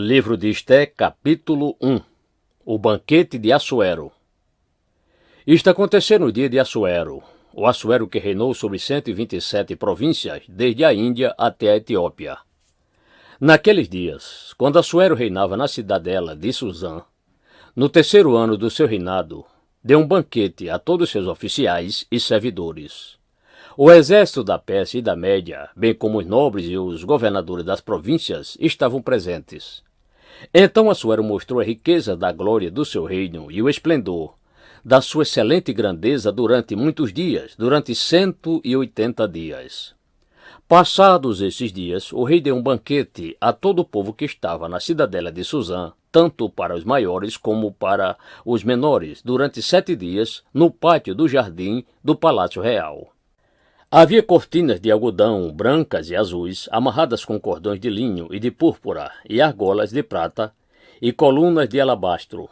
Livro de Esté, capítulo 1. O banquete de Assuero. Isto aconteceu no dia de Assuero, o Assuero que reinou sobre 127 províncias, desde a Índia até a Etiópia. Naqueles dias, quando Assuero reinava na cidadela de Susã, no terceiro ano do seu reinado, deu um banquete a todos seus oficiais e servidores. O exército da Pérsia e da Média, bem como os nobres e os governadores das províncias, estavam presentes. Então Assuero mostrou a riqueza da glória do seu reino e o esplendor da sua excelente grandeza durante muitos dias, durante 180 dias. Passados esses dias, o rei deu um banquete a todo o povo que estava na cidadela de Susã, tanto para os maiores como para os menores, durante 7 dias, no pátio do jardim do Palácio Real. Havia cortinas de algodão brancas e azuis, amarradas com cordões de linho e de púrpura, e argolas de prata, e colunas de alabastro.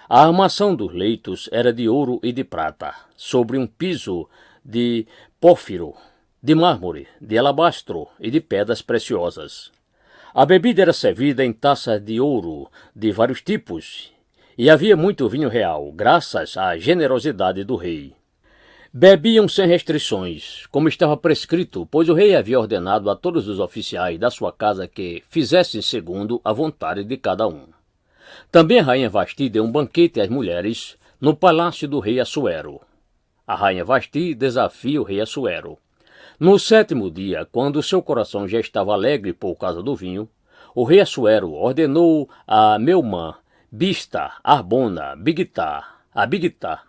A armação dos leitos era de ouro e de prata, sobre um piso de pórfiro, de mármore, de alabastro e de pedras preciosas. A bebida era servida em taças de ouro de vários tipos, e havia muito vinho real, graças à generosidade do rei. Bebiam sem restrições, como estava prescrito, pois o rei havia ordenado a todos os oficiais da sua casa que fizessem segundo a vontade de cada um. Também a rainha Vasti deu um banquete às mulheres no palácio do rei Assuero. A rainha Vasti desafia o rei Assuero. No 7º dia, quando seu coração já estava alegre por causa do vinho, o rei Assuero ordenou a Meumã, Bista, Arbona, Bigtá, Abigtá,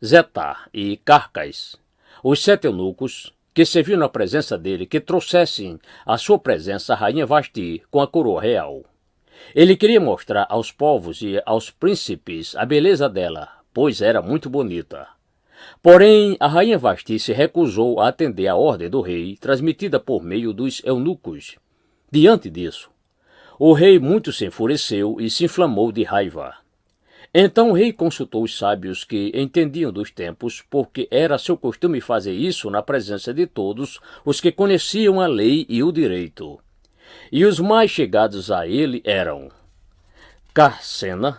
Zetar e Carcas, os 7 eunucos, que serviam na presença dele, que trouxessem à sua presença a rainha Vasti com a coroa real. Ele queria mostrar aos povos e aos príncipes a beleza dela, pois era muito bonita. Porém, a rainha Vasti se recusou a atender à ordem do rei, transmitida por meio dos eunucos. Diante disso, o rei muito se enfureceu e se inflamou de raiva. Então o rei consultou os sábios que entendiam dos tempos, porque era seu costume fazer isso na presença de todos os que conheciam a lei e o direito. E os mais chegados a ele eram Carsena,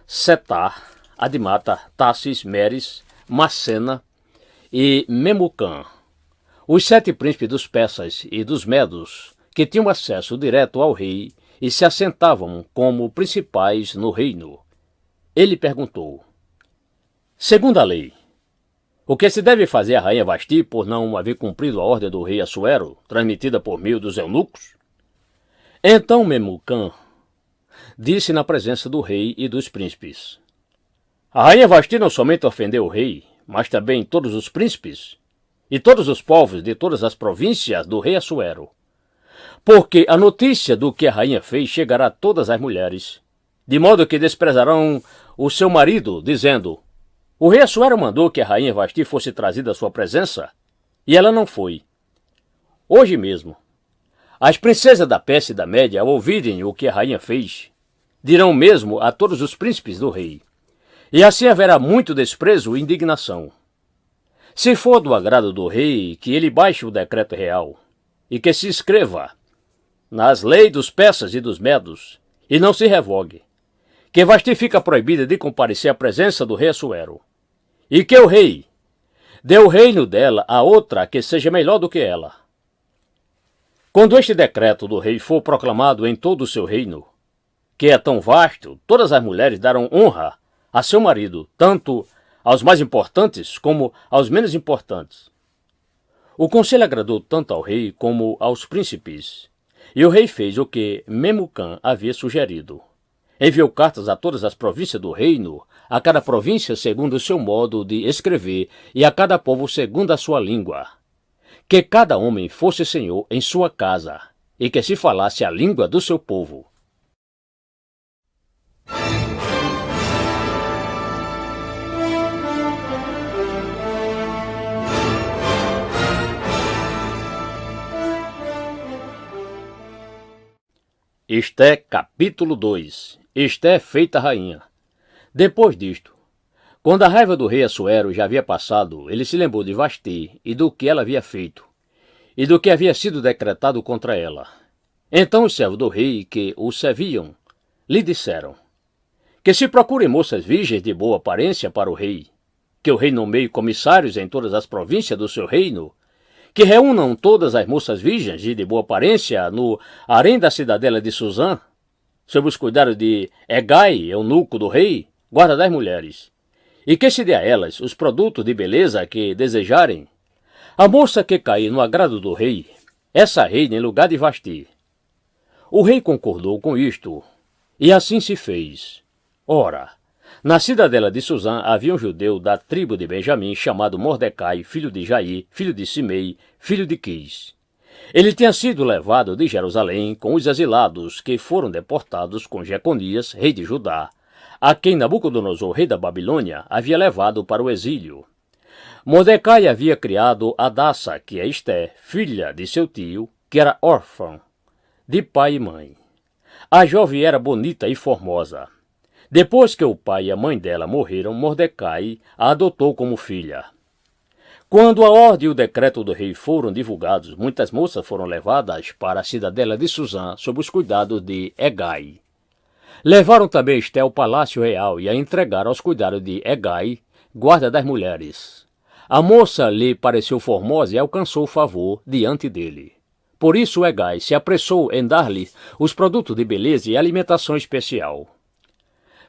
Setar, Adimata, Tassis, Meres, Macena e Memucã, os 7 príncipes dos persas e dos medos, que tinham acesso direto ao rei e se assentavam como principais no reino. Ele perguntou: segundo a lei, o que se deve fazer à rainha Vasti por não haver cumprido a ordem do rei Assuero, transmitida por meio dos eunucos? Então Memucã disse na presença do rei e dos príncipes: a rainha Vasti não somente ofendeu o rei, mas também todos os príncipes e todos os povos de todas as províncias do rei Assuero. Porque a notícia do que a rainha fez chegará a todas as mulheres, de modo que desprezarão o seu marido, dizendo: o rei Assuero mandou que a rainha Vasti fosse trazida à sua presença, e ela não foi. Hoje mesmo, as princesas da Pérsia e da Média, ao ouvirem o que a rainha fez, dirão mesmo a todos os príncipes do rei, e assim haverá muito desprezo e indignação. Se for do agrado do rei, que ele baixe o decreto real, e que se escreva nas leis dos persas e dos medos, e não se revogue, que Vasti fica proibida de comparecer à presença do rei Assuero, e que o rei dê o reino dela a outra que seja melhor do que ela. Quando este decreto do rei for proclamado em todo o seu reino, que é tão vasto, todas as mulheres darão honra a seu marido, tanto aos mais importantes como aos menos importantes. O conselho agradou tanto ao rei como aos príncipes, e o rei fez o que Memucã havia sugerido. Enviou cartas a todas as províncias do reino, a cada província segundo o seu modo de escrever e a cada povo segundo a sua língua. Que cada homem fosse senhor em sua casa e que se falasse a língua do seu povo. Esté, capítulo 2. Esté feita rainha. Depois disto, quando a raiva do rei Assuero já havia passado, ele se lembrou de Vasti e do que ela havia feito, e do que havia sido decretado contra ela. Então os servos do rei que o serviam lhe disseram que se procure moças virgens de boa aparência para o rei, que o rei nomeie comissários em todas as províncias do seu reino, que reúnam todas as moças virgens e de boa aparência no harém da cidadela de Suzã, sob os cuidados de Hegai, eunuco do rei, guarda das mulheres, e que se dê a elas os produtos de beleza que desejarem. A moça que cair no agrado do rei, essa reina em lugar de Vasti. O rei concordou com isto, e assim se fez. Ora, na cidadela de Suzã havia um judeu da tribo de Benjamim chamado Mordecai, filho de Jair, filho de Simei, filho de Quis. Ele tinha sido levado de Jerusalém com os exilados que foram deportados com Jeconias, rei de Judá, a quem Nabucodonosor, rei da Babilônia, havia levado para o exílio. Mordecai havia criado Hadassa, que é Esté, filha de seu tio, que era órfã, de pai e mãe. A jovem era bonita e formosa. Depois que o pai e a mãe dela morreram, Mordecai a adotou como filha. Quando a ordem e o decreto do rei foram divulgados, muitas moças foram levadas para a cidadela de Suzã sob os cuidados de Hegai. Levaram também Esté ao palácio real e a entregaram aos cuidados de Hegai, guarda das mulheres. A moça lhe pareceu formosa e alcançou favor diante dele. Por isso Hegai se apressou em dar-lhe os produtos de beleza e alimentação especial.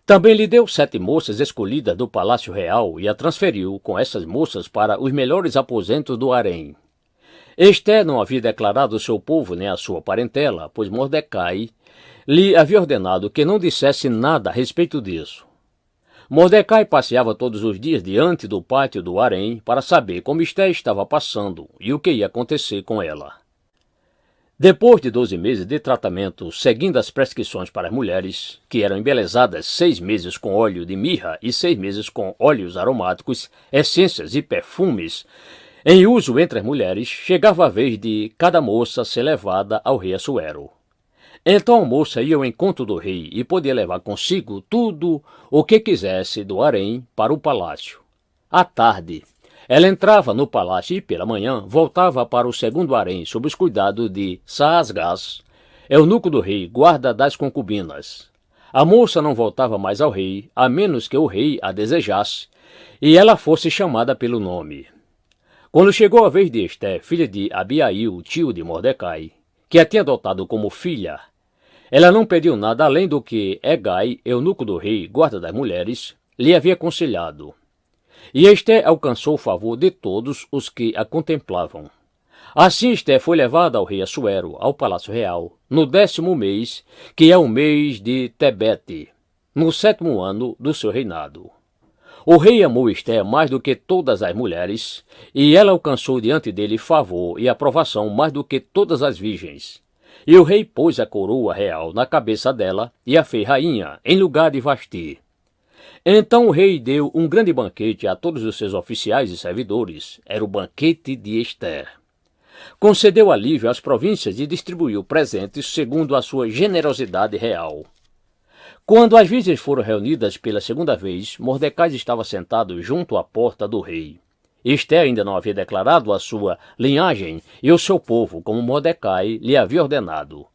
Também lhe deu 7 moças escolhidas do palácio real e a transferiu com essas moças para os melhores aposentos do harém. Esté não havia declarado ao seu povo nem à sua parentela, pois Mordecai lhe havia ordenado que não dissesse nada a respeito disso. Mordecai passeava todos os dias diante do pátio do harém para saber como Esté estava passando e o que ia acontecer com ela. Depois de 12 meses de tratamento, seguindo as prescrições para as mulheres, que eram embelezadas 6 meses com óleo de mirra e 6 meses com óleos aromáticos, essências e perfumes, em uso entre as mulheres, chegava a vez de cada moça ser levada ao rei Assuero. Então a moça ia ao encontro do rei e podia levar consigo tudo o que quisesse do harém para o palácio. À tarde, ela entrava no palácio e, pela manhã, voltava para o segundo harém sob os cuidados de Saasgás, eunuco do rei, guarda das concubinas. A moça não voltava mais ao rei, a menos que o rei a desejasse, e ela fosse chamada pelo nome. Quando chegou a vez de Esté, filha de Abiail, tio de Mordecai, que a tinha adotado como filha, ela não pediu nada além do que Hegai, eunuco do rei, guarda das mulheres, lhe havia aconselhado. E Esté alcançou o favor de todos os que a contemplavam. Assim Esté foi levada ao rei Assuero, ao palácio real, no 10º mês, que é o mês de Tebete, no 7º ano do seu reinado. O rei amou Esté mais do que todas as mulheres, e ela alcançou diante dele favor e aprovação mais do que todas as virgens. E o rei pôs a coroa real na cabeça dela e a fez rainha, em lugar de Vasti. Então o rei deu um grande banquete a todos os seus oficiais e servidores. Era o banquete de Esté. Concedeu alívio às províncias e distribuiu presentes segundo a sua generosidade real. Quando as virgens foram reunidas pela segunda vez, Mordecai estava sentado junto à porta do rei. Esté ainda não havia declarado a sua linhagem e o seu povo, como Mordecai lhe havia ordenado.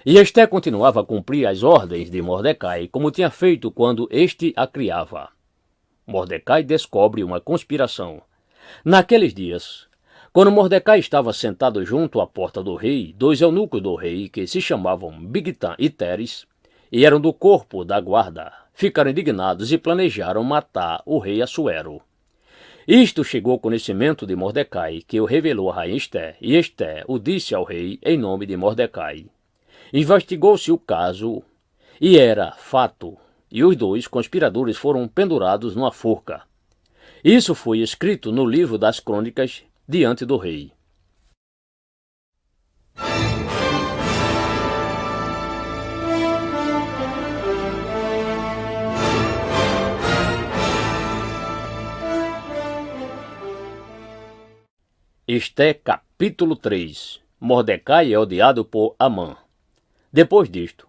E Esté continuava a cumprir as ordens de Mordecai, como tinha feito quando este a criava. Mordecai descobre uma conspiração. Naqueles dias, quando Mordecai estava sentado junto à porta do rei, 2 eunucos do rei, que se chamavam Bigtã e Teres, e eram do corpo da guarda, ficaram indignados e planejaram matar o rei Assuero. Isto chegou ao conhecimento de Mordecai, que o revelou a rainha Esté, e Esté o disse ao rei em nome de Mordecai. Investigou-se o caso, e era fato, e os 2 conspiradores foram pendurados numa forca. Isso foi escrito no livro das crônicas diante do rei. Esté capítulo 3. Mordecai é odiado por Amã. Depois disto,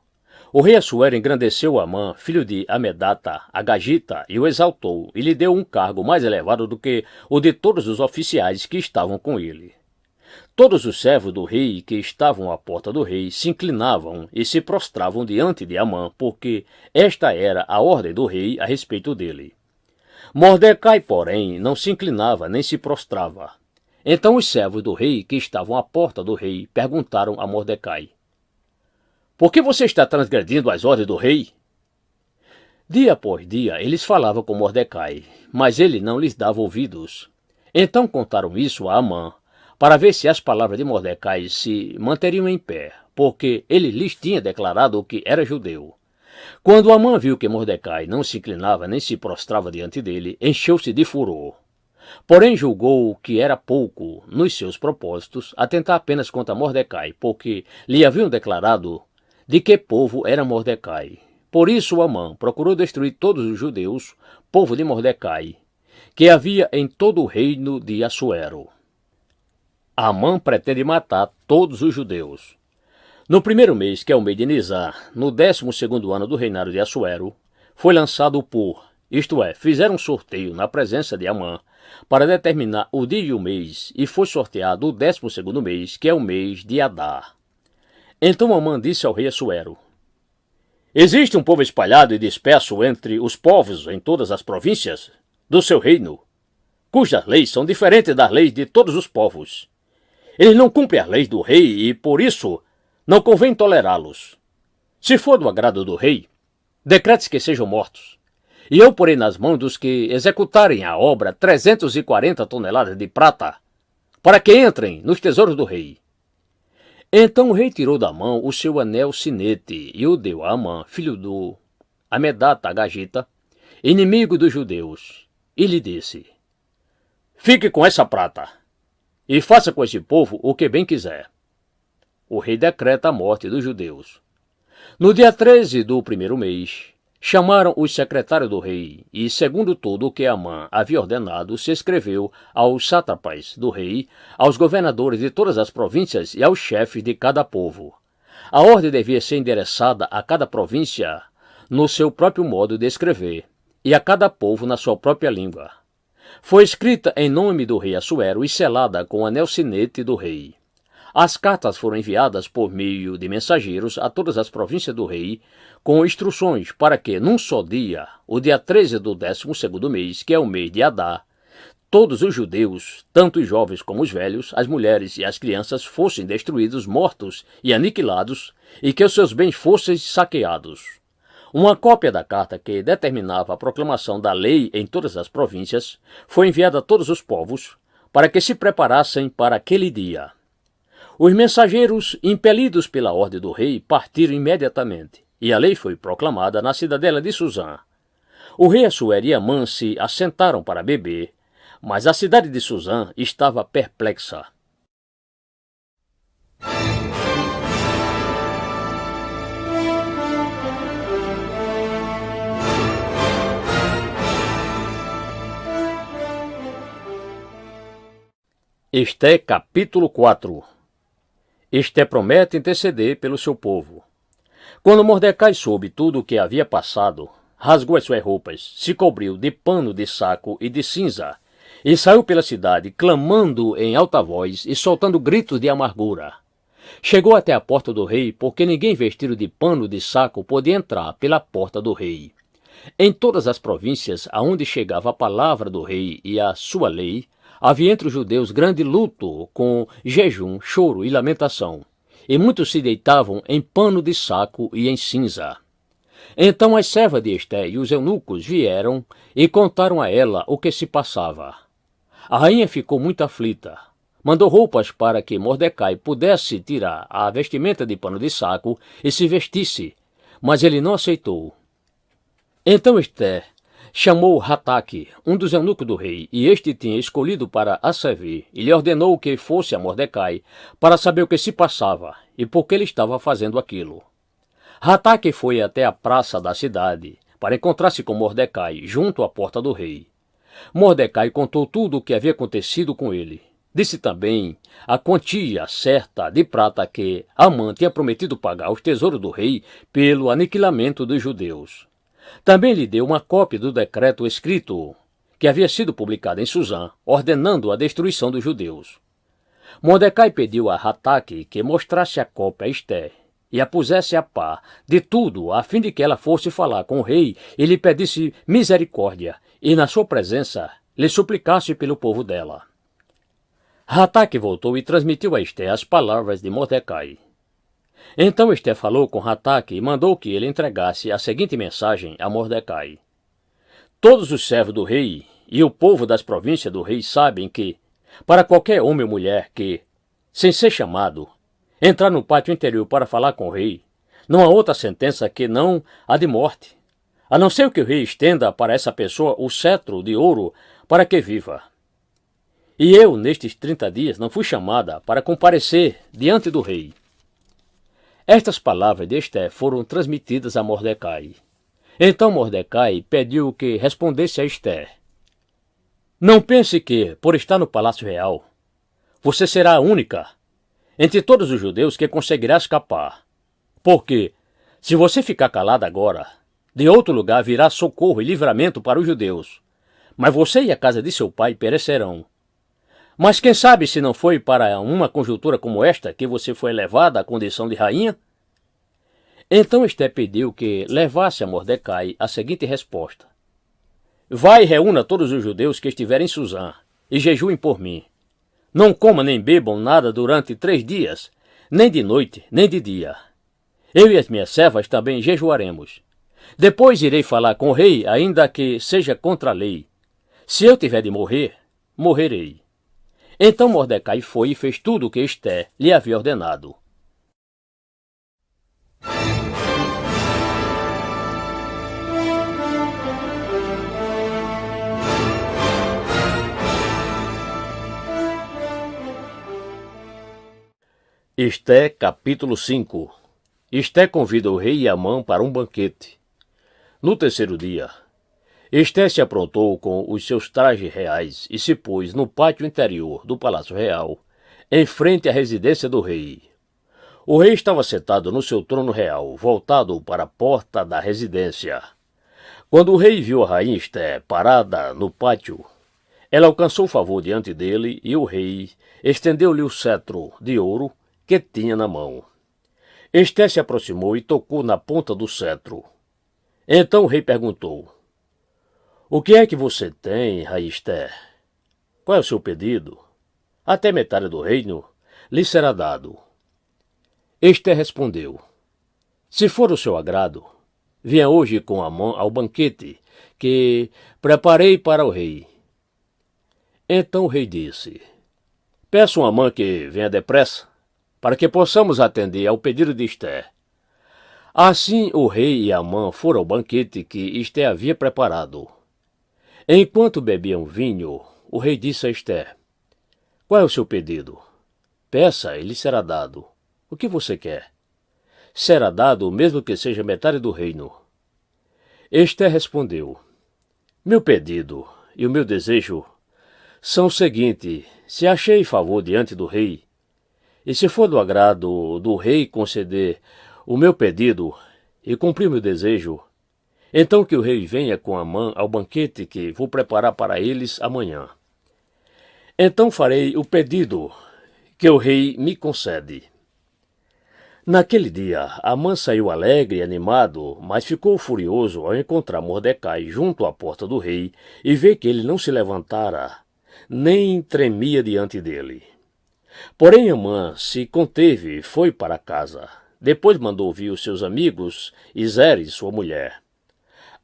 o rei Assuero engrandeceu Amã, filho de Amedata, Agagita, e o exaltou, e lhe deu um cargo mais elevado do que o de todos os oficiais que estavam com ele. Todos os servos do rei que estavam à porta do rei se inclinavam e se prostravam diante de Amã, porque esta era a ordem do rei a respeito dele. Mordecai, porém, não se inclinava nem se prostrava. Então os servos do rei que estavam à porta do rei perguntaram a Mordecai: Por que você está transgredindo as ordens do rei? Dia após dia eles falavam com Mordecai, mas ele não lhes dava ouvidos. Então contaram isso a Amã, para ver se as palavras de Mordecai se manteriam em pé, porque ele lhes tinha declarado que era judeu. Quando Amã viu que Mordecai não se inclinava nem se prostrava diante dele, encheu-se de furor. Porém julgou que era pouco, nos seus propósitos, atentar apenas contra Mordecai, porque lhe haviam declarado de que povo era Mordecai. Por isso Amã procurou destruir todos os judeus, povo de Mordecai, que havia em todo o reino de Assuero. Amã pretende matar todos os judeus. No primeiro mês, que é o mês de Nisar, no 12º ano do reinado de Assuero, foi lançado o pur, isto é, fizeram um sorteio na presença de Amã para determinar o dia e o mês, e foi sorteado o 12º mês, que é o mês de Adar. Então Amã disse ao rei Assuero: Existe um povo espalhado e disperso entre os povos em todas as províncias do seu reino, cujas leis são diferentes das leis de todos os povos. Eles não cumprem as leis do rei e, por isso, não convém tolerá-los. Se for do agrado do rei, decrete que sejam mortos, e eu porei nas mãos dos que executarem a obra 340 toneladas de prata, para que entrem nos tesouros do rei. Então o rei tirou da mão o seu anel sinete e o deu a Amã, filho do Amedata Agagita, inimigo dos judeus, e lhe disse: Fique com essa prata, e faça com esse povo o que bem quiser. O rei decreta a morte dos judeus. No dia 13 do primeiro mês, chamaram os secretários do rei, e, segundo tudo o que Amã havia ordenado, se escreveu aos sátrapas do rei, aos governadores de todas as províncias e aos chefes de cada povo. A ordem devia ser endereçada a cada província no seu próprio modo de escrever, e a cada povo na sua própria língua. Foi escrita em nome do rei Assuero e selada com o anel sinete do rei. As cartas foram enviadas por meio de mensageiros a todas as províncias do rei, com instruções para que, num só dia, o dia 13 do 12º mês, que é o mês de Adar, todos os judeus, tanto os jovens como os velhos, as mulheres e as crianças, fossem destruídos, mortos e aniquilados, e que os seus bens fossem saqueados. Uma cópia da carta que determinava a proclamação da lei em todas as províncias foi enviada a todos os povos, para que se preparassem para aquele dia. Os mensageiros, impelidos pela ordem do rei, partiram imediatamente, e a lei foi proclamada na cidadela de Suzã. O rei Assuero e Amã se assentaram para beber, mas a cidade de Suzã estava perplexa. Esté capítulo 4. Esté promete interceder pelo seu povo. Quando Mordecai soube tudo o que havia passado, rasgou as suas roupas, se cobriu de pano de saco e de cinza, e saiu pela cidade, clamando em alta voz e soltando gritos de amargura. Chegou até a porta do rei, porque ninguém vestido de pano de saco podia entrar pela porta do rei. Em todas as províncias aonde chegava a palavra do rei e a sua lei, havia entre os judeus grande luto, com jejum, choro e lamentação, e muitos se deitavam em pano de saco e em cinza. Então as servas de Esté e os eunucos vieram e contaram a ela o que se passava. A rainha ficou muito aflita. Mandou roupas para que Mordecai pudesse tirar a vestimenta de pano de saco e se vestisse, mas ele não aceitou. Então Esté chamou Hataque, um dos eunucos do rei, e este tinha escolhido para a servir, e lhe ordenou que fosse a Mordecai para saber o que se passava e por que ele estava fazendo aquilo. Hataque foi até a praça da cidade para encontrar-se com Mordecai junto à porta do rei. Mordecai contou tudo o que havia acontecido com ele. Disse também a quantia certa de prata que Amã tinha prometido pagar aos tesouros do rei pelo aniquilamento dos judeus. Também lhe deu uma cópia do decreto escrito, que havia sido publicado em Suzã, ordenando a destruição dos judeus. Mordecai pediu a Hataque que mostrasse a cópia a Ester e a pusesse a par de tudo, a fim de que ela fosse falar com o rei e lhe pedisse misericórdia, e na sua presença lhe suplicasse pelo povo dela. Hataque voltou e transmitiu a Ester as palavras de Mordecai. Então Ester falou com Hataque e mandou que ele entregasse a seguinte mensagem a Mordecai. Todos os servos do rei e o povo das províncias do rei sabem que, para qualquer homem ou mulher que, sem ser chamado, entrar no pátio interior para falar com o rei, não há outra sentença que não a de morte, a não ser que o rei estenda para essa pessoa o cetro de ouro para que viva. E eu, nestes 30 dias, não fui chamada para comparecer diante do rei. Estas palavras de Ester foram transmitidas a Mordecai. Então Mordecai pediu que respondesse a Ester. Não pense que, por estar no palácio real, você será a única entre todos os judeus que conseguirá escapar. Porque, se você ficar calada agora, de outro lugar virá socorro e livramento para os judeus, mas você e a casa de seu pai perecerão. Mas quem sabe se não foi para uma conjuntura como esta que você foi elevada à condição de rainha? Então Ester pediu que levasse a Mordecai a seguinte resposta. Vai e reúna todos os judeus que estiverem em Suzã, e jejuem por mim. Não comam nem bebam nada durante 3 dias, nem de noite, nem de dia. Eu e as minhas servas também jejuaremos. Depois irei falar com o rei, ainda que seja contra a lei. Se eu tiver de morrer, morrerei. Então Mordecai foi e fez tudo o que Ester lhe havia ordenado. Ester, capítulo 5. Ester convida o rei e Amã para um banquete. No 3º dia, Ester se aprontou com os seus trajes reais e se pôs no pátio interior do Palácio Real, em frente à residência do rei. O rei estava sentado no seu trono real, voltado para a porta da residência. Quando o rei viu a rainha Ester parada no pátio, ela alcançou favor diante dele e o rei estendeu-lhe o cetro de ouro que tinha na mão. Ester se aproximou e tocou na ponta do cetro. Então o rei perguntou, o que é que você tem, rainha Ester? Qual é o seu pedido? Até metade do reino lhe será dado. Ester respondeu, se for o seu agrado, venha hoje com Amã ao banquete que preparei para o rei. Então o rei disse, peço a Amã que venha depressa, para que possamos atender ao pedido de Ester. Assim o rei e Amã foram ao banquete que Ester havia preparado. Enquanto bebiam vinho, o rei disse a Ester, qual é o seu pedido? Peça e lhe será dado. O que você quer? Será dado mesmo que seja metade do reino. Ester respondeu, meu pedido e o meu desejo são o seguinte, se achei favor diante do rei, e se for do agrado do rei conceder o meu pedido e cumprir o meu desejo, então que o rei venha com Amã ao banquete que vou preparar para eles amanhã. Então farei o pedido que o rei me concede. Naquele dia, Amã saiu alegre e animado, mas ficou furioso ao encontrar Mordecai junto à porta do rei e ver que ele não se levantara, nem tremia diante dele. Porém Amã se conteve e foi para casa. Depois mandou vir os seus amigos e Zeres, sua mulher.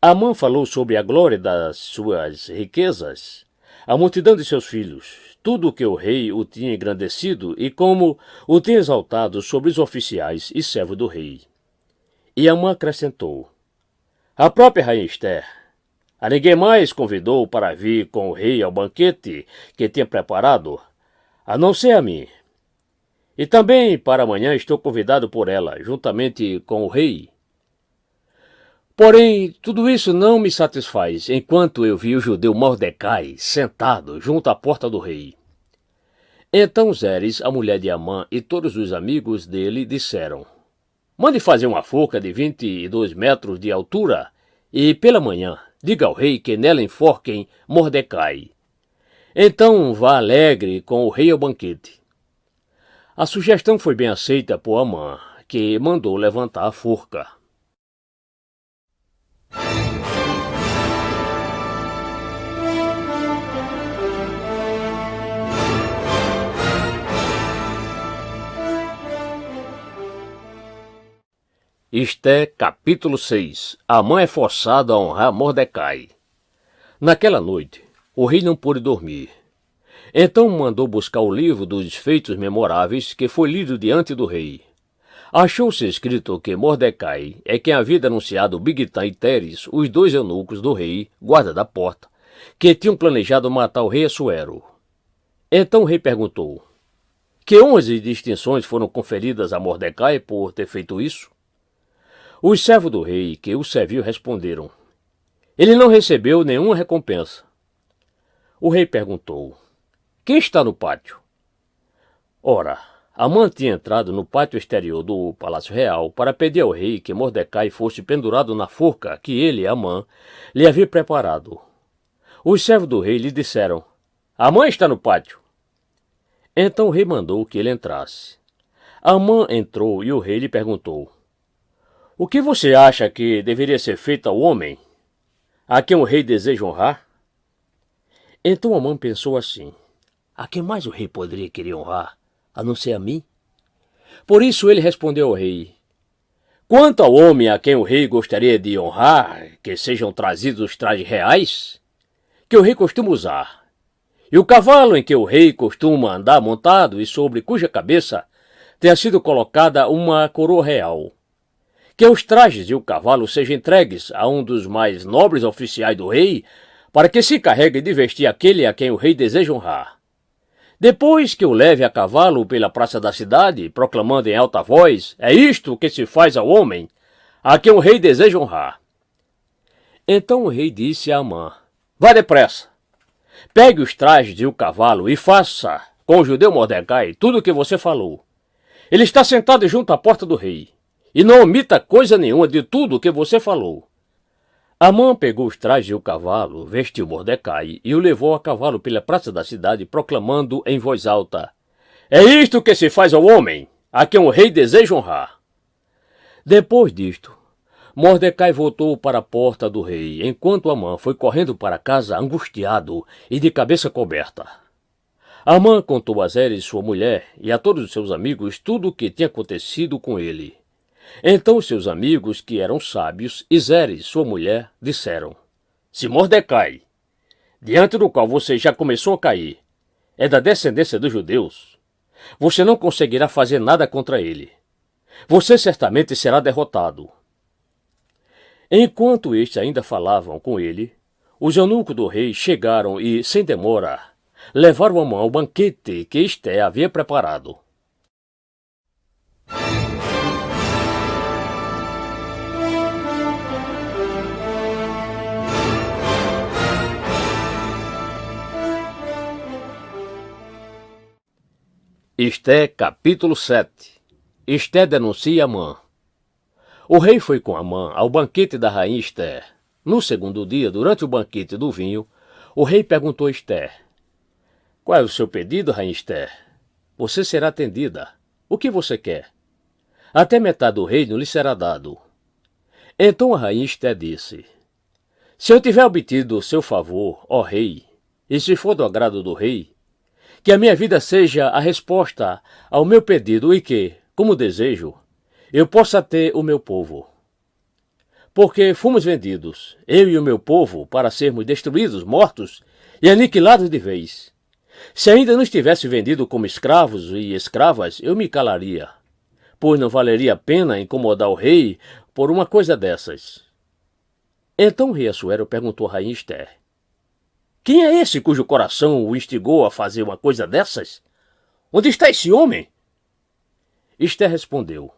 Amã falou sobre a glória das suas riquezas, a multidão de seus filhos, tudo o que o rei o tinha engrandecido e como o tinha exaltado sobre os oficiais e servos do rei. E Amã acrescentou, a própria rainha Ester, a ninguém mais convidou para vir com o rei ao banquete que tinha preparado, a não ser a mim. E também para amanhã estou convidado por ela, juntamente com o rei. Porém, tudo isso não me satisfaz, enquanto eu vi o judeu Mordecai sentado junto à porta do rei. Então Zeres, a mulher de Amã, e todos os amigos dele disseram, mande fazer uma forca de 22 metros de altura, e pela manhã diga ao rei que nela enforquem Mordecai. Então vá alegre com o rei ao banquete. A sugestão foi bem aceita por Amã, que mandou levantar a forca. Esté, capítulo 6. Amã é forçado a honrar Mordecai. Naquela noite, o rei não pôde dormir. Então mandou buscar o livro dos feitos memoráveis que foi lido diante do rei. Achou-se escrito que Mordecai é quem havia denunciado Bigtã e Teres, os dois eunucos do rei, guarda da porta, que tinham planejado matar o rei Assuero. Então o rei perguntou: que honras e distinções foram conferidas a Mordecai por ter feito isso? Os servos do rei que o serviu responderam: ele não recebeu nenhuma recompensa. O rei perguntou: quem está no pátio? Ora, Amã tinha entrado no pátio exterior do Palácio Real para pedir ao rei que Mordecai fosse pendurado na forca que ele, Amã, lhe havia preparado. Os servos do rei lhe disseram: Amã está no pátio. Então o rei mandou que ele entrasse. Amã entrou e o rei lhe perguntou: o que você acha que deveria ser feito ao homem a quem o rei deseja honrar? Então Amã pensou assim: a quem mais o rei poderia querer honrar, a não ser a mim? Por isso ele respondeu ao rei: quanto ao homem a quem o rei gostaria de honrar, que sejam trazidos os trajes reais que o rei costuma usar, e o cavalo em que o rei costuma andar montado e sobre cuja cabeça tenha sido colocada uma coroa real. Que os trajes e o cavalo sejam entregues a um dos mais nobres oficiais do rei, para que se encarregue de vestir aquele a quem o rei deseja honrar. Depois que o leve a cavalo pela praça da cidade, proclamando em alta voz: é isto que se faz ao homem a quem o rei deseja honrar. Então o rei disse a Amã: vá depressa, pegue os trajes e o cavalo e faça com o judeu Mordecai tudo o que você falou. Ele está sentado junto à porta do rei. E não omita coisa nenhuma de tudo o que você falou. Amã pegou os trajes e o cavalo, vestiu Mordecai e o levou a cavalo pela praça da cidade, proclamando em voz alta: é isto que se faz ao homem a quem o rei deseja honrar. Depois disto, Mordecai voltou para a porta do rei, enquanto Amã foi correndo para casa angustiado e de cabeça coberta. Amã contou a Zeres, sua mulher, e a todos os seus amigos tudo o que tinha acontecido com ele. Então seus amigos, que eram sábios, e Zeres, sua mulher, disseram: se Mordecai, diante do qual você já começou a cair, é da descendência dos judeus, você não conseguirá fazer nada contra ele. Você certamente será derrotado. Enquanto estes ainda falavam com ele, os eunucos do rei chegaram e, sem demora, levaram Amã ao banquete que Esté havia preparado. Esté, capítulo 7. Esté denuncia Amã. O rei foi com Amã ao banquete da rainha Esté. No segundo dia, durante o banquete do vinho, o rei perguntou a Esté: qual é o seu pedido, rainha Esté? Você será atendida. O que você quer? Até metade do reino lhe será dado. Então a rainha Esté disse: se eu tiver obtido o seu favor, ó rei, e se for do agrado do rei, que a minha vida seja a resposta ao meu pedido e que, como desejo, eu possa ter o meu povo. Porque fomos vendidos, eu e o meu povo, para sermos destruídos, mortos e aniquilados de vez. Se ainda não estivesse vendido como escravos e escravas, eu me calaria, pois não valeria a pena incomodar o rei por uma coisa dessas. Então o rei Assuero perguntou à rainha Esté: quem é esse cujo coração o instigou a fazer uma coisa dessas? Onde está esse homem? Esté respondeu: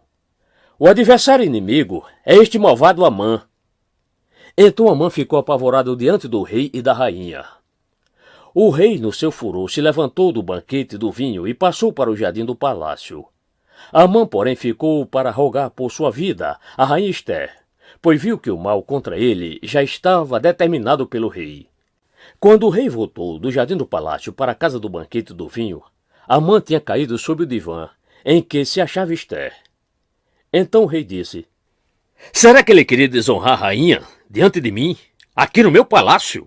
o adversário inimigo é este malvado Amã. Então Amã ficou apavorado diante do rei e da rainha. O rei, no seu furor, se levantou do banquete do vinho e passou para o jardim do palácio. Amã, porém, ficou para rogar por sua vida a rainha Esté, pois viu que o mal contra ele já estava determinado pelo rei. Quando o rei voltou do jardim do palácio para a casa do banquete do vinho, Amã tinha caído sob o divã, em que se achava Ester. Então o rei disse: será que ele queria desonrar a rainha diante de mim, aqui no meu palácio?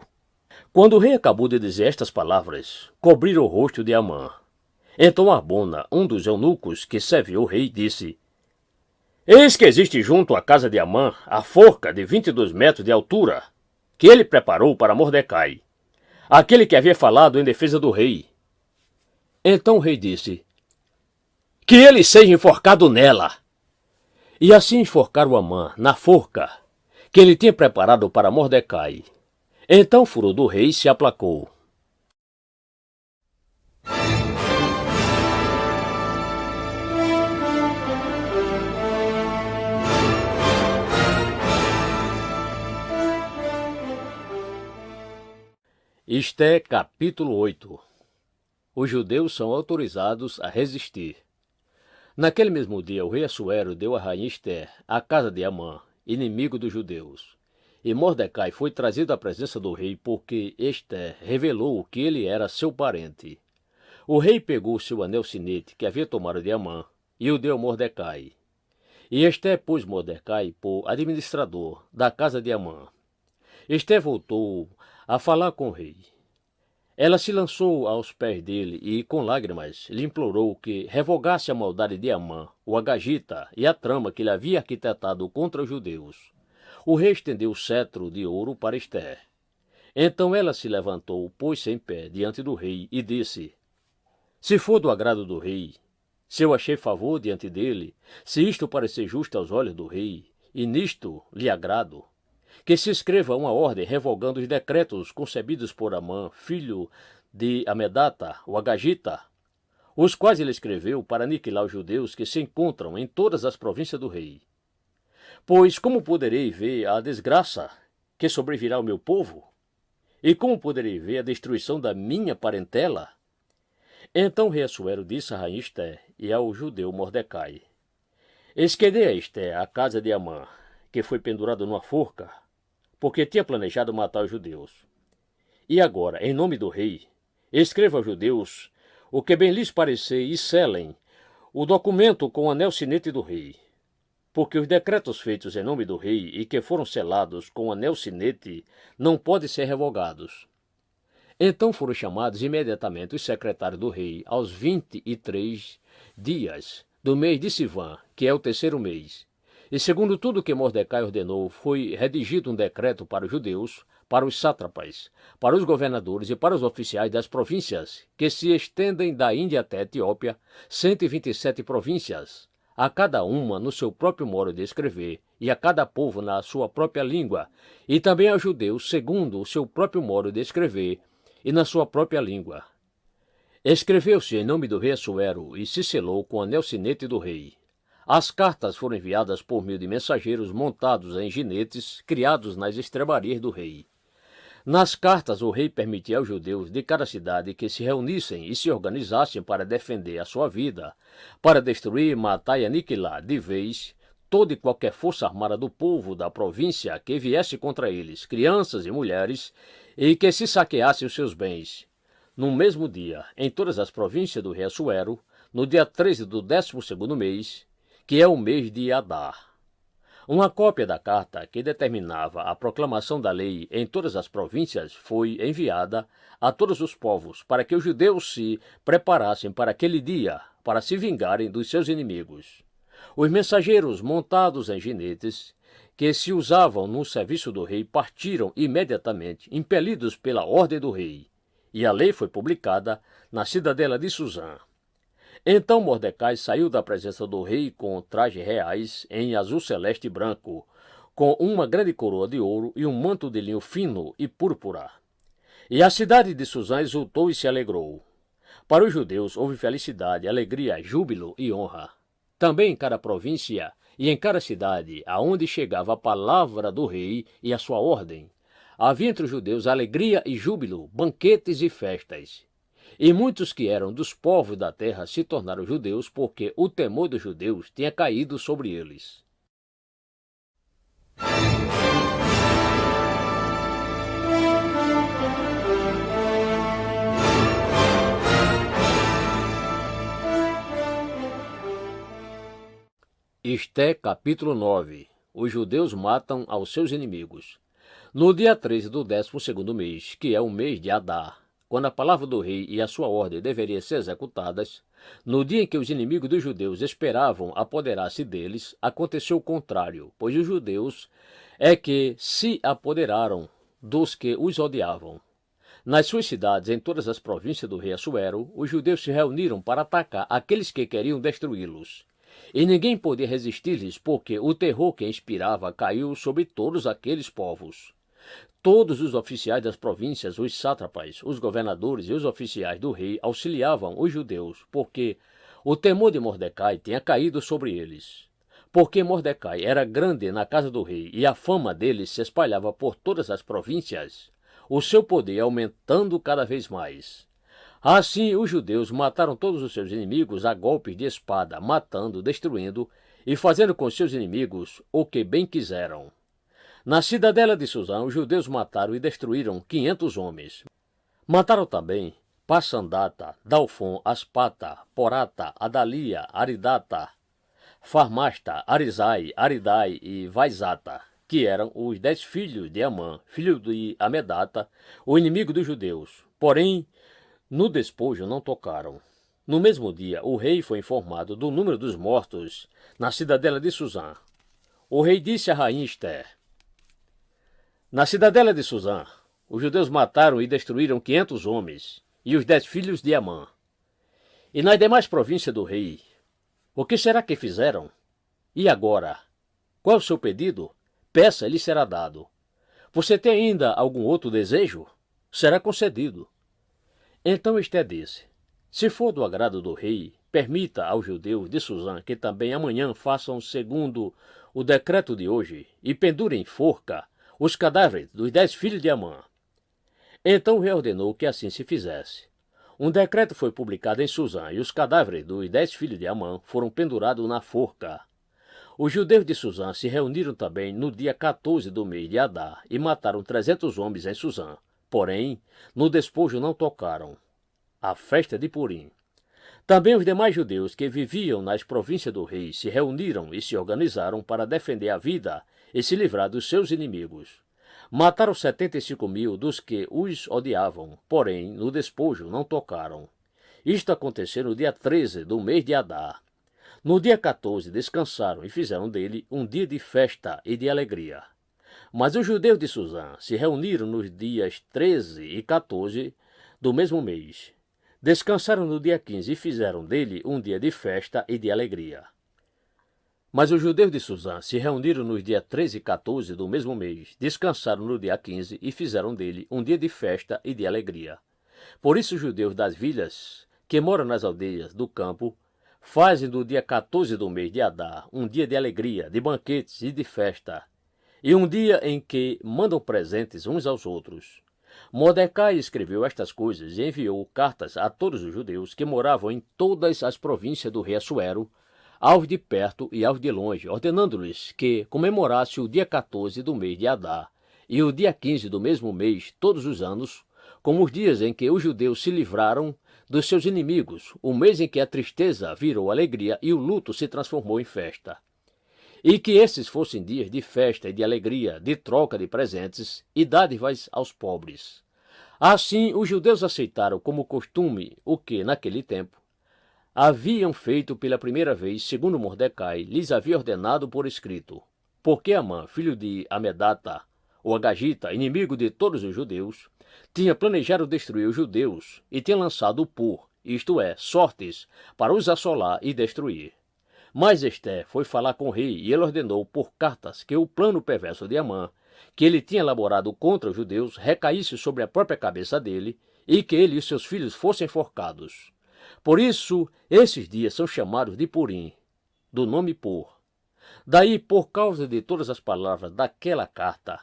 Quando o rei acabou de dizer estas palavras, cobriram o rosto de Amã. Então Arbona, um dos eunucos que serviu o rei, disse: eis que existe junto à casa de Amã a forca de 22 metros de altura, que ele preparou para Mordecai, aquele que havia falado em defesa do rei. Então o rei disse: que ele seja enforcado nela. E assim enforcaram Amã na forca que ele tinha preparado para Mordecai. Então o furor do rei se aplacou. Ester, capítulo 8. Os judeus são autorizados a resistir. Naquele mesmo dia, o rei Assuero deu a rainha Ester à casa de Amã, inimigo dos judeus. E Mordecai foi trazido à presença do rei porque Ester revelou que ele era seu parente. O rei pegou seu anel sinete que havia tomado de Amã e o deu a Mordecai. E Ester pôs Mordecai por administrador da casa de Amã. Ester voltou a falar com o rei. Ela se lançou aos pés dele e, com lágrimas, lhe implorou que revogasse a maldade de Amã, o agagita, e a trama que ele havia arquitetado contra os judeus. O rei estendeu o cetro de ouro para Ester. Então ela se levantou, pôs-se em pé diante do rei e disse: se for do agrado do rei, se eu achei favor diante dele, se isto parecer justo aos olhos do rei, e nisto lhe agrado, que se escreva uma ordem revogando os decretos concebidos por Amã, filho de Amedata, o agagita, os quais ele escreveu para aniquilar os judeus que se encontram em todas as províncias do rei. Pois como poderei ver a desgraça que sobrevirá ao meu povo? E como poderei ver a destruição da minha parentela? Então o rei Assuero disse a rainha Ester e ao judeu Mordecai: eis que dei a Ester a casa de Amã, que foi pendurado numa forca, porque tinha planejado matar os judeus. E agora, em nome do rei, escreva aos judeus o que bem lhes parecer e selem o documento com o anel sinete do rei. Porque os decretos feitos em nome do rei e que foram selados com o anel sinete não podem ser revogados. Então foram chamados imediatamente os secretários do rei aos 23 dias do mês de Sivan, que é o terceiro mês. E segundo tudo que Mordecai ordenou, foi redigido um decreto para os judeus, para os sátrapas, para os governadores e para os oficiais das províncias, que se estendem da Índia até a Etiópia, 127 províncias, a cada uma no seu próprio modo de escrever, e a cada povo na sua própria língua, e também aos judeus segundo o seu próprio modo de escrever, e na sua própria língua. Escreveu-se em nome do rei Assuero, e se selou com o anel sinete do rei. As cartas foram enviadas por meio de mensageiros montados em ginetes criados nas estrebarias do rei. Nas cartas, o rei permitia aos judeus de cada cidade que se reunissem e se organizassem para defender a sua vida, para destruir, matar e aniquilar de vez toda e qualquer força armada do povo da província que viesse contra eles, crianças e mulheres, e que se saqueassem os seus bens. No mesmo dia, em todas as províncias do rei Assuero, no dia 13 do 12º mês, que é o mês de Adar. Uma cópia da carta que determinava a proclamação da lei em todas as províncias foi enviada a todos os povos para que os judeus se preparassem para aquele dia, para se vingarem dos seus inimigos. Os mensageiros montados em ginetes, que se usavam no serviço do rei, partiram imediatamente, impelidos pela ordem do rei, e a lei foi publicada na cidadela de Suzã. Então Mordecai saiu da presença do rei com trajes reais em azul celeste e branco, com uma grande coroa de ouro e um manto de linho fino e púrpura. E a cidade de Suzã exultou e se alegrou. Para os judeus houve felicidade, alegria, júbilo e honra. Também em cada província e em cada cidade, aonde chegava a palavra do rei e a sua ordem, havia entre os judeus alegria e júbilo, banquetes e festas. E muitos que eram dos povos da terra se tornaram judeus, porque o temor dos judeus tinha caído sobre eles. Esté capítulo 9. Os judeus matam aos seus inimigos. No dia 13 do 12º mês, que é o mês de Adar, quando a palavra do rei e a sua ordem deveriam ser executadas, no dia em que os inimigos dos judeus esperavam apoderar-se deles, aconteceu o contrário, pois os judeus é que se apoderaram dos que os odiavam. Nas suas cidades, em todas as províncias do rei Assuero, os judeus se reuniram para atacar aqueles que queriam destruí-los. E ninguém podia resistir-lhes, porque o terror que inspirava caiu sobre todos aqueles povos. Todos os oficiais das províncias, os sátrapas, os governadores e os oficiais do rei auxiliavam os judeus, porque o temor de Mordecai tinha caído sobre eles. Porque Mordecai era grande na casa do rei e a fama dele se espalhava por todas as províncias, o seu poder aumentando cada vez mais. Assim, os judeus mataram todos os seus inimigos a golpes de espada, matando, destruindo e fazendo com seus inimigos o que bem quiseram. Na cidadela de Susã, os judeus mataram e destruíram 500 homens. Mataram também Passandata, Dalfon, Aspata, Porata, Adalia, Aridata, Farmasta, Arizai, Aridai e Vaizata, que eram os 10 filhos de Amã, filho de Amedata, o inimigo dos judeus. Porém, no despojo não tocaram. No mesmo dia, o rei foi informado do número dos mortos na cidadela de Susã. O rei disse à rainha Ester: na cidadela de Susã, os judeus mataram e destruíram 500 homens e os 10 filhos de Amã. E nas demais províncias do rei, o que será que fizeram? E agora? Qual é o seu pedido? Peça, lhe será dado. Você tem ainda algum outro desejo? Será concedido. Então Esté disse: se for do agrado do rei, permita aos judeus de Susã que também amanhã façam segundo o decreto de hoje e pendurem em forca os cadáveres dos 10 filhos de Amã. Então o rei ordenou que assim se fizesse. Um decreto foi publicado em Susã e os cadáveres dos 10 filhos de Amã foram pendurados na forca. Os judeus de Susã se reuniram também no dia 14 do mês de Adar e mataram 300 homens em Susã. Porém, no despojo não tocaram. A festa de Purim. Também os demais judeus que viviam nas províncias do rei se reuniram e se organizaram para defender a vida e se livrar dos seus inimigos. Mataram 75.000 dos que os odiavam, porém, no despojo não tocaram. Isto aconteceu no dia 13 do mês de Adar. No dia 14 descansaram e fizeram dele um dia de festa e de alegria. Mas os judeus de Susã se reuniram nos dias 13 e 14 do mesmo mês. Descansaram no dia 15 e fizeram dele um dia de festa e de alegria. Mas os judeus de Susã se reuniram nos dias 13 e 14 do mesmo mês, descansaram no dia 15 e fizeram dele um dia de festa e de alegria. Por isso os judeus das vilas, que moram nas aldeias do campo, fazem do dia 14 do mês de Adar um dia de alegria, de banquetes e de festa, e um dia em que mandam presentes uns aos outros. Mordecai escreveu estas coisas e enviou cartas a todos os judeus que moravam em todas as províncias do rei Assuero, aos de perto e aos de longe, ordenando-lhes que comemorasse o dia 14 do mês de Adar e o dia 15 do mesmo mês todos os anos, como os dias em que os judeus se livraram dos seus inimigos, o mês em que a tristeza virou alegria e o luto se transformou em festa. E que esses fossem dias de festa e de alegria, de troca de presentes e dádivas aos pobres. Assim, os judeus aceitaram como costume o que, naquele tempo, haviam feito pela primeira vez, segundo Mordecai, lhes havia ordenado por escrito. Porque Amã, filho de Amedata, o Agagita, inimigo de todos os judeus, tinha planejado destruir os judeus e tinha lançado pur, isto é, sortes, para os assolar e destruir. Mas Esté foi falar com o rei e ele ordenou por cartas que o plano perverso de Amã, que ele tinha elaborado contra os judeus, recaísse sobre a própria cabeça dele e que ele e seus filhos fossem enforcados. Por isso, esses dias são chamados de Purim, do nome Pur. Daí, por causa de todas as palavras daquela carta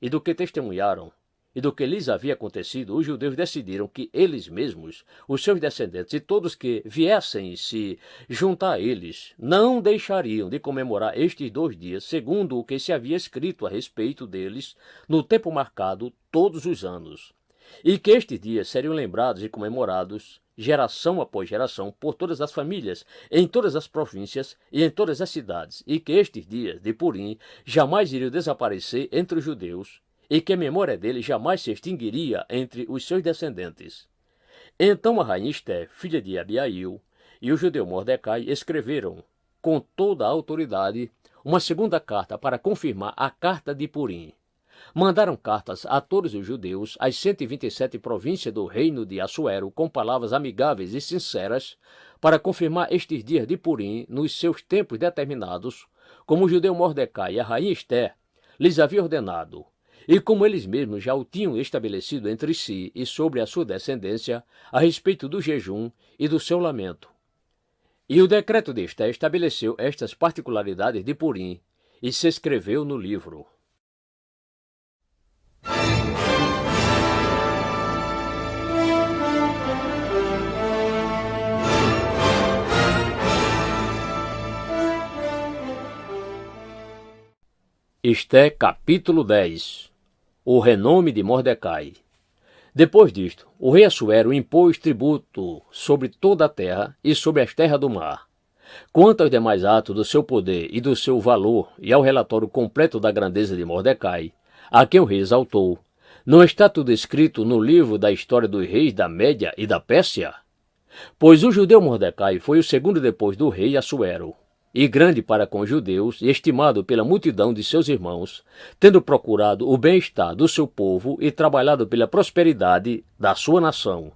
e do que testemunharam, e do que lhes havia acontecido, os judeus decidiram que eles mesmos, os seus descendentes e todos que viessem se juntar a eles, não deixariam de comemorar estes 2 dias, segundo o que se havia escrito a respeito deles no tempo marcado todos os anos, e que estes dias seriam lembrados e comemorados geração após geração, por todas as famílias, em todas as províncias e em todas as cidades, e que estes dias de Purim jamais iriam desaparecer entre os judeus, e que a memória dele jamais se extinguiria entre os seus descendentes. Então a rainha Esté, filha de Abiail, e o judeu Mordecai escreveram, com toda a autoridade, uma segunda carta para confirmar a carta de Purim. Mandaram cartas a todos os judeus, às 127 províncias do reino de Assuero, com palavras amigáveis e sinceras, para confirmar estes dias de Purim nos seus tempos determinados, como o judeu Mordecai e a rainha Esté lhes havia ordenado, e como eles mesmos já o tinham estabelecido entre si e sobre a sua descendência, a respeito do jejum e do seu lamento. E o decreto de Esté estabeleceu estas particularidades de Purim, e se escreveu no livro. Esté capítulo 10. O renome de Mordecai. Depois disto, o rei Assuero impôs tributo sobre toda a terra e sobre as terras do mar. Quanto aos demais atos do seu poder e do seu valor, e ao relatório completo da grandeza de Mordecai, a quem o rei exaltou, não está tudo escrito no livro da história dos reis da Média e da Pérsia? Pois o judeu Mordecai foi o segundo depois do rei Assuero, e grande para com os judeus, e estimado pela multidão de seus irmãos, tendo procurado o bem-estar do seu povo e trabalhado pela prosperidade da sua nação.